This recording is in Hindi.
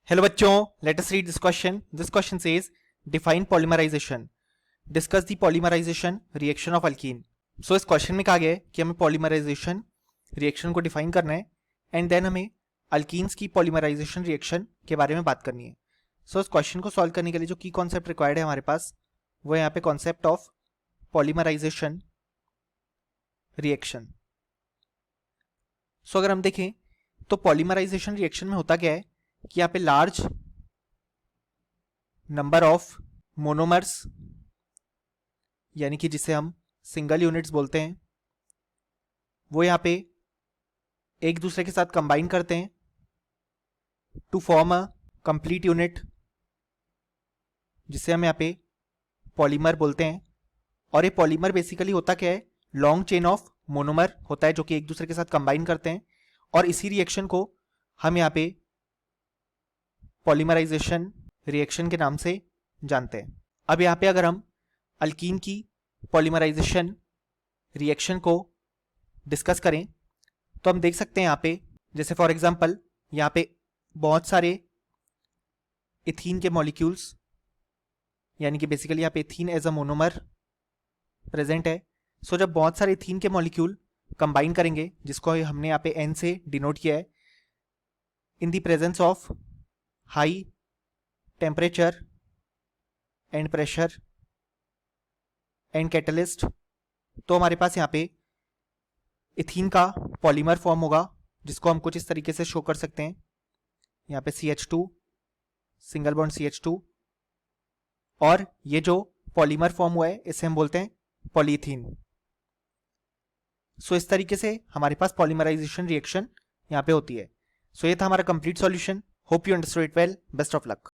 Hello बच्चों, let us read this question. This question says define polymerization. Discuss the polymerization reaction of alkene. So इस क्वेश्चन में कहा गया है कि हमें पॉलीमराइजेशन रिएक्शन को डिफाइन करना है एंड देन हमें अल्कीन्स की पॉलीमराइजेशन रिएक्शन के बारे में बात करनी है. सो इस क्वेश्चन को सॉल्व करने के लिए जो की कॉन्सेप्ट रिक्वायर्ड है हमारे पास वो यहाँ पे कॉन्सेप्ट ऑफ पॉलीमराइजेशन रिएक्शन. सो अगर हम देखें तो पॉलीमराइजेशन रिएक्शन में होता क्या है कि यहाँ पे लार्ज नंबर ऑफ मोनोमर्स यानी कि जिसे हम सिंगल यूनिट्स बोलते हैं वो यहाँ पे एक दूसरे के साथ कंबाइन करते हैं to form a complete unit जिसे हम यहाँ पे पॉलीमर बोलते हैं. और ये पॉलीमर बेसिकली होता क्या है, लॉन्ग चेन ऑफ मोनोमर होता है जो कि एक दूसरे के साथ कंबाइन करते हैं और इसी रिएक्शन को हम यहाँ पे पॉलीमराइजेशन रिएक्शन के नाम से जानते हैं. अब यहाँ पे अगर हम अल्कीन की पॉलीमराइजेशन रिएक्शन को डिस्कस करें तो हम देख सकते हैं यहाँ पे जैसे फॉर एग्जांपल यहाँ पे बहुत सारे इथीन के मॉलिक्यूल्स यानी कि बेसिकली यहाँ पे ethene as a monomer present है. सो जब बहुत सारे इथीन के मॉलिक्यूल कंबाइन करेंगे जिसको हमने यहाँ पे N से डिनोट किया है in the presence of high temperature and pressure and catalyst, तो हमारे पास यहाँ पे इथीन का पॉलीमर फॉर्म होगा जिसको हम कुछ इस तरीके से शो कर सकते हैं. यहाँ पे CH2 सिंगल बॉन्ड CH2 और ये जो पॉलीमर फॉर्म हुआ है इसे हम बोलते हैं पॉलीथीन. सो इस तरीके से हमारे पास पॉलीमराइजेशन रिएक्शन यहाँ पे होती है. सो ये था हमारा complete solution. Hope you understood it well. Best of luck.